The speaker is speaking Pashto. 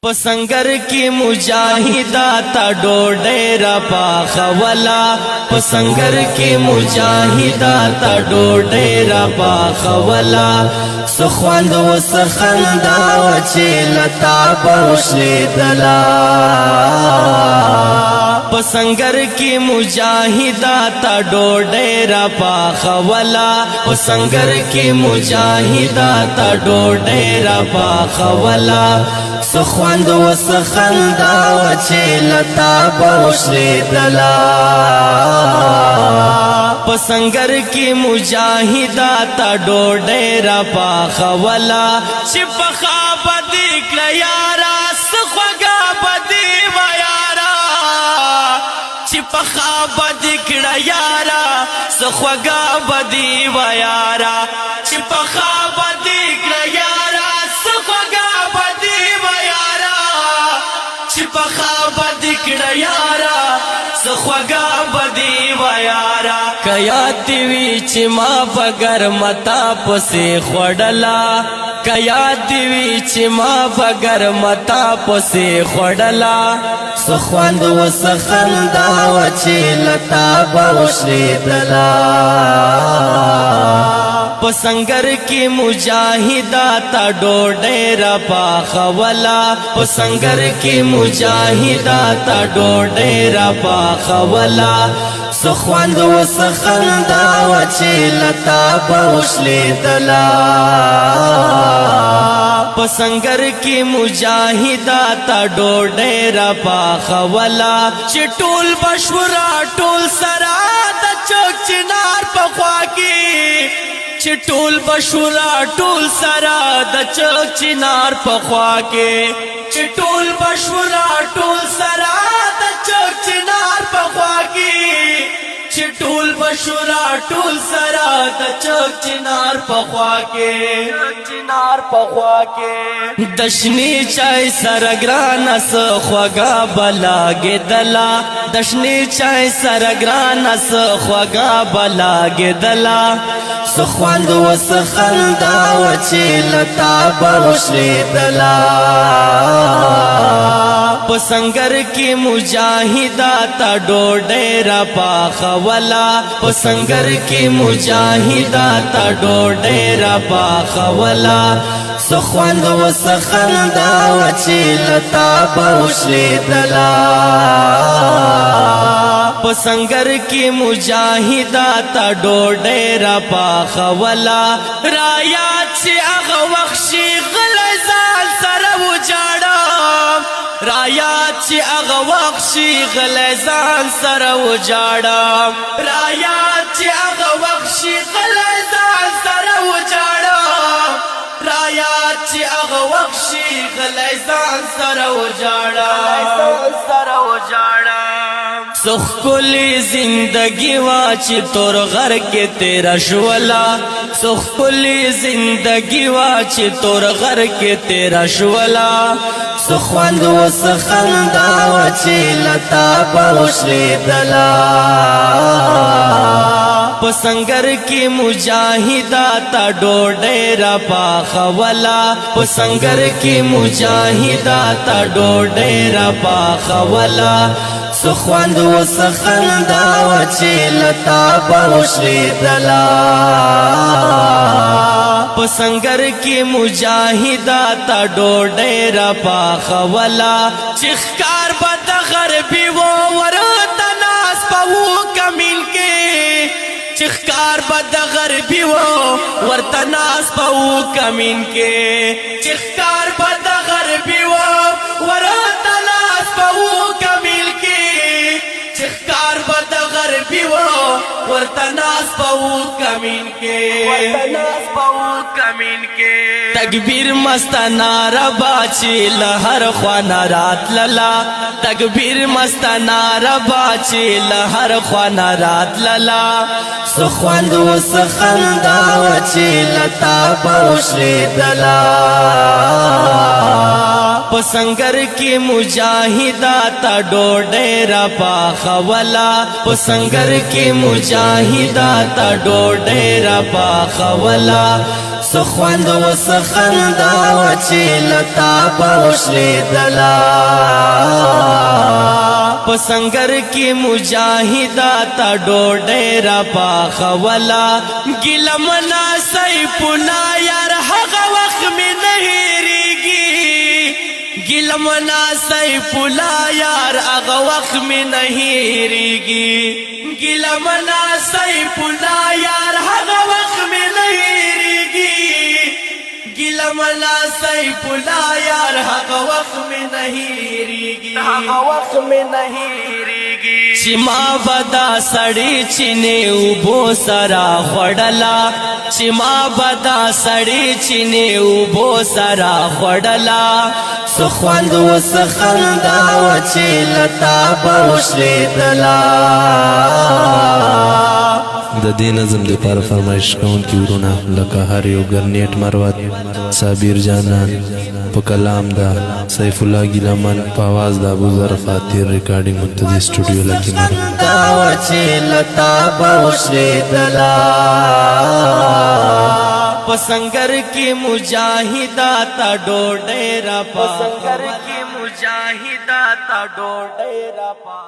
پسنگر کی مجاہدہ تا ڈوڑے را پاخولا پسنگر کی مجاہدہ تا ڈوڑے را پاخولا سخواند و سخندا وچی لتا بوشلی دلا پسنگر کی مجاہدہ تا ڈوڑے را پاخولا پسنگر کی مجاہدہ تا ڈوڑے را پاخولا سخواند و سخندا وچی لتا بوشلی دلا پسنگر کی مجاہدہ تا ڈوڑے را پاخولا چپخا بدیک لیارا سخوگا بدی ویارا چپخا بدیک لیارا سخوگا بدی ویارا چپخا بدیک لیارا سخوگا پخا بدکڑ یارا سخوگا بدی و یارا کیاتی وی چی ما بگر متا پسی خوڑلا کیاتی وی چی ما بگر متا پسی خوڑلا سخواند و سخندا وچی لتا بوشلی دلا پسنگر کی مجاہدہ تا ڈوڑے را پاخولا پسنگر کی مجاہدہ تا ڈوڑے را پاخولا سخواند و سخندا وچی لتا بوشلی دلا پسنگر کی مجاہدہ تا ڈوڑے را پاخولا چٹول بشورا ٹول سرا دا چوک چنار پخوا کی چٹول بشورا ٹول سرا دا چوک چنار پخوا کے چٹول بشورا ٹول سرا دا چوک چنار پخوا کے چٹول بشورا ٹول سرا دا چوک چنار پخوا کے چنار پخوا کے دشنی چای سرگران سخوگا بلاگ دلا دشنی چای سرگران سخوگا بلاگ دلا سخواند و سخندا وچی لتا بوشلی دلا پسنگر کی مجاہدہ تا ڈوڑے را پاخولا پسنگر کی مجاہدہ تا ڈوڑے را پاخولا سخواند و سخندا وچی لتا بوشلی دلا پسنگر کی مجاہدہ تا ڈوڑے را پاخولا رایات چی اغا وخشی غلزان سر وجاڑا رایات چی اغا وخشی غلزان سر وجاڑا رایات چی اغا وخشی غلزان سر وجاڑا رایات چی اغا وخشی غلزان سر وجاڑا سر وجاڑا سخ کلی زندگی واچی تور غر کے تیرا شولا سخ کلی زندگی واچی تور غر کے تیرا شولا سخواند و سخندا وچی لتا بوشلی دلا پسنگر کی مجاہدہ تا ڈوڑے را پاخولا پسنگر کی مجاہدہ تا ڈوڑے را پاخولا سخواند و سخندا وچی لتا بوشلی دلا پسنگر کی مجاہدہ تا ڈوڑے را پاخولا چخکار بد غربی و ورطا ناس پاو کمیل کے چخکار بد غربی و ورطا ناس پاو کمین کے چخکار بد غربی و ورطا ناس پاو کمیل کے چخکار بد غربی و ورطا ناس پاو کمین کے تکبیر مستانا ربا چی لہر خوانا رات للا تکبیر مستانا ربا چی لہر خوانا رات للا سخواند و سخندا وچی لتا بوشلی دلا پسنگر کی مجاہدہ تا ڈوڑے را پاخولا پسنگر کی مجاہدہ تا ڈوڑے را پاخولا سخوند و سخندا وچی لتا پوشلی دلا پسنگر کی مجاہدہ تا ڈوڑے را پاخولا گلمنا سیپنا یار حق وقت میں نہیں ریگی گلمنا سیپلا یار اغ وقت میں نہیں ریگی گلمنا سیپلا یار حق وقت میں نہیں ریگی گلمنا سیپلا یار حق وقت میں نہیں ریگی حق وقت میں نہیں ریگی چما بدا سڑی چنے اوبو سرا خڑلا چما بدا سڑی چنے اوبو سرا خڑلا سخوند و سخندا وچی لتا پوشلی دلا د دې نظم د لپاره فرمایش کوونکي ورونه لکه هر یو ګرنیټ مروت صابر جانان په کلام دا سیف الله ګیلمن په आवाज د ابو ذر فاتیر ریکارډینګ منتدی سټوډیو لکه دا وچی لتا پوشلی دلا پسنگر کی مجاہدہ تا ڈوڑے را پا پسنگر کی مجاہدہ تا ڈوڑے را پا